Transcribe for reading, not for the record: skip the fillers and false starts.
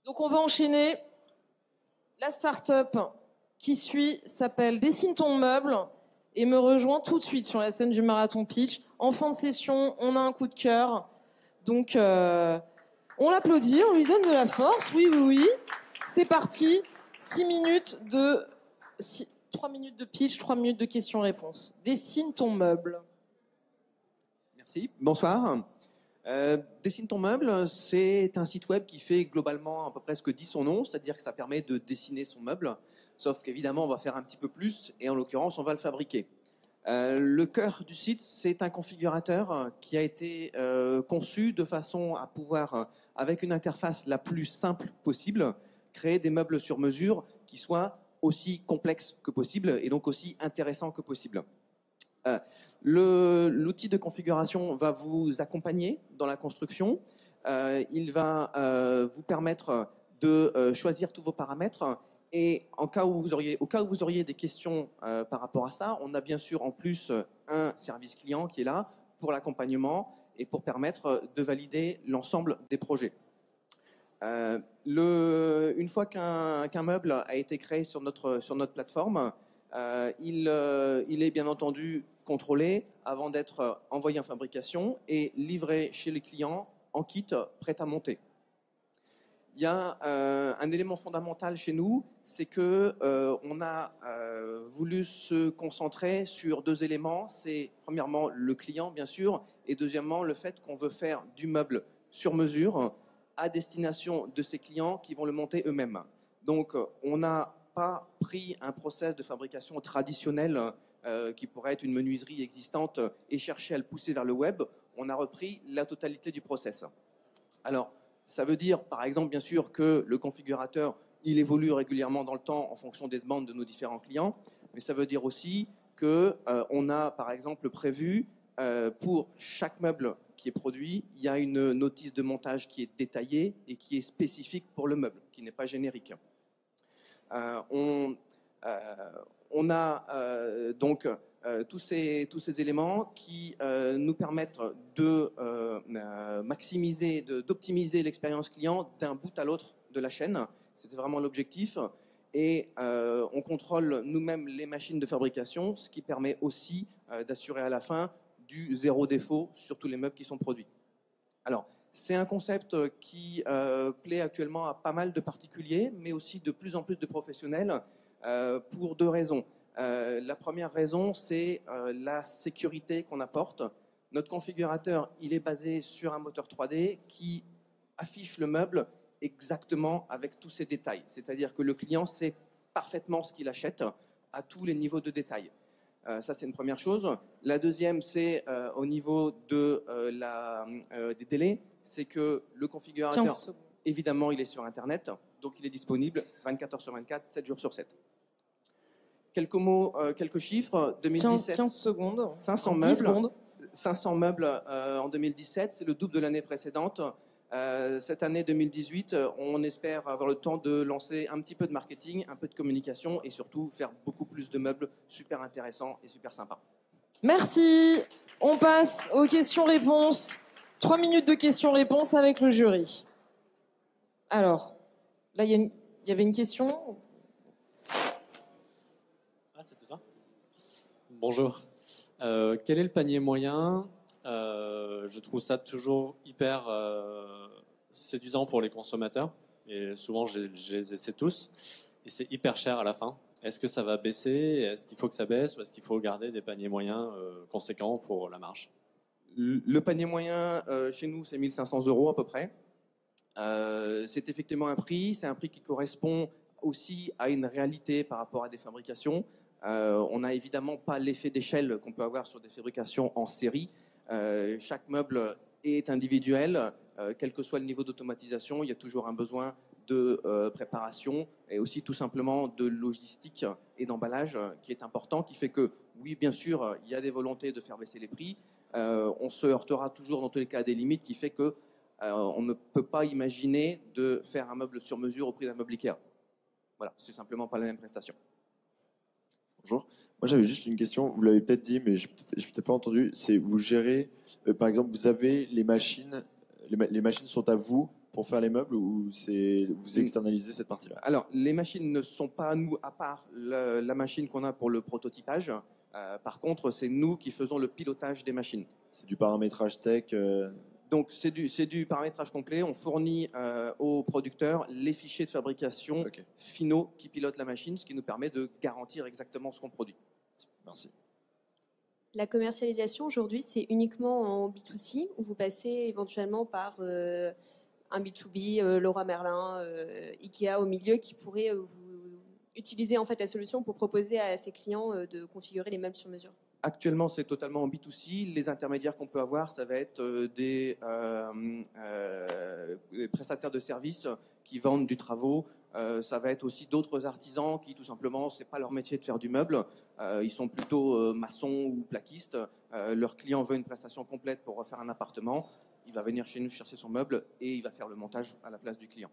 Donc on va enchaîner. La start-up qui suit s'appelle Dessine ton meuble et me rejoint tout de suite sur la scène du Marathon Pitch. En fin de session, on a un coup de cœur. Donc on l'applaudit, on lui donne de la force. Oui, oui, oui. C'est parti. 3 minutes de pitch, 3 minutes de questions-réponses. Dessine ton meuble. Merci. Bonsoir. Dessine ton meuble, c'est un site web qui fait globalement à peu près ce que dit son nom, c'est-à-dire que ça permet de dessiner son meuble, sauf qu'évidemment on va faire un petit peu plus et en l'occurrence on va le fabriquer. Le cœur du site, c'est un configurateur qui a été conçu de façon à pouvoir, avec une interface la plus simple possible, créer des meubles sur mesure qui soient aussi complexes que possible et donc aussi intéressants que possible. L'outil de configuration va vous accompagner dans la construction. Il va vous permettre de choisir tous vos paramètres. Et au cas où vous auriez des questions par rapport à ça, on a bien sûr en plus un service client qui est là pour l'accompagnement et pour permettre de valider l'ensemble des projets. Une fois qu'un meuble a été créé sur notre plateforme, il est bien entendu contrôlé avant d'être envoyé en fabrication et livré chez les clients en kit prêt à monter. Il y a un élément fondamental chez nous, c'est que on a voulu se concentrer sur deux éléments. C'est premièrement le client, bien sûr, et deuxièmement le fait qu'on veut faire du meuble sur mesure à destination de ces clients qui vont le monter eux-mêmes. Donc, on n'a pas pris un process de fabrication traditionnel qui pourrait être une menuiserie existante et chercher à le pousser vers le web. On a repris la totalité du process. Alors, ça veut dire, par exemple, bien sûr, que le configurateur, il évolue régulièrement dans le temps en fonction des demandes de nos différents clients, mais ça veut dire aussi qu'on a, par exemple, prévu pour chaque meuble qui est produit, il y a une notice de montage qui est détaillée et qui est spécifique pour le meuble, qui n'est pas générique. On a donc tous ces éléments qui nous permettent de maximiser, d'optimiser l'expérience client d'un bout à l'autre de la chaîne. C'était vraiment l'objectif. Et on contrôle nous-mêmes les machines de fabrication, ce qui permet aussi d'assurer à la fin du zéro défaut sur tous les meubles qui sont produits. Alors, c'est un concept qui plaît actuellement à pas mal de particuliers, mais aussi de plus en plus de professionnels, pour deux raisons. La première raison, c'est la sécurité qu'on apporte. Notre configurateur, il est basé sur un moteur 3D qui affiche le meuble exactement avec tous ses détails. C'est-à-dire que le client sait parfaitement ce qu'il achète à tous les niveaux de détail. Ça, c'est une première chose. La deuxième, c'est au niveau des délais. C'est que le configurateur, évidemment, il est sur Internet, donc il est disponible 24 heures sur 24, 7 jours sur 7. Quelques mots, quelques chiffres. 2017, 15 secondes. 500 10 meubles. secondes. 500 meubles en 2017, c'est le double de l'année précédente. Cette année 2018, on espère avoir le temps de lancer un petit peu de marketing, un peu de communication et surtout faire beaucoup plus de meubles super intéressants et super sympas. Merci. On passe aux questions-réponses. 3 minutes de questions-réponses avec le jury. Alors, là, il y avait une question. Ah, c'est tout ça. Bonjour. Quel est le panier moyen ? Je trouve ça toujours hyper séduisant pour les consommateurs. Et souvent, je les essaie tous. Et c'est hyper cher à la fin. Est-ce que ça va baisser ? Est-ce qu'il faut que ça baisse ? Ou est-ce qu'il faut garder des paniers moyens conséquents pour la marge ? Le panier moyen chez nous, c'est 1 500 € à peu près. C'est effectivement un prix. C'est un prix qui correspond aussi à une réalité par rapport à des fabrications. On n'a évidemment pas l'effet d'échelle qu'on peut avoir sur des fabrications en série. Chaque meuble est individuel. Quel que soit le niveau d'automatisation, il y a toujours un besoin de préparation et aussi tout simplement de logistique et d'emballage qui est important, qui fait que, oui, bien sûr, il y a des volontés de faire baisser les prix. On se heurtera toujours dans tous les cas à des limites qui fait que on ne peut pas imaginer de faire un meuble sur mesure au prix d'un meuble Ikea. Voilà, c'est simplement pas la même prestation. Bonjour. Moi, j'avais juste une question. Vous l'avez peut-être dit, mais je n'ai peut-être pas entendu. C'est vous gérez, par exemple, vous avez les machines sont à vous pour faire les meubles ou vous externalisez cette partie-là? Alors, les machines ne sont pas à nous, à part la machine qu'on a pour le prototypage. Par contre, c'est nous qui faisons le pilotage des machines. C'est du paramétrage tech. Donc, c'est du paramétrage complet. On fournit aux producteurs les fichiers de fabrication finaux qui pilotent la machine, ce qui nous permet de garantir exactement ce qu'on produit. Merci. La commercialisation aujourd'hui, c'est uniquement en B2C ou vous passez éventuellement par un B2B, Leroy Merlin, Ikea au milieu qui pourrait vous utiliser en fait la solution pour proposer à ses clients de configurer les meubles sur mesure? Actuellement, c'est totalement en B2C. Les intermédiaires qu'on peut avoir, ça va être des prestataires de services qui vendent du travaux. Ça va être aussi d'autres artisans qui, tout simplement, c'est pas leur métier de faire du meuble. Ils sont plutôt maçons ou plaquistes. Leur client veut une prestation complète pour refaire un appartement. Il va venir chez nous chercher son meuble et il va faire le montage à la place du client.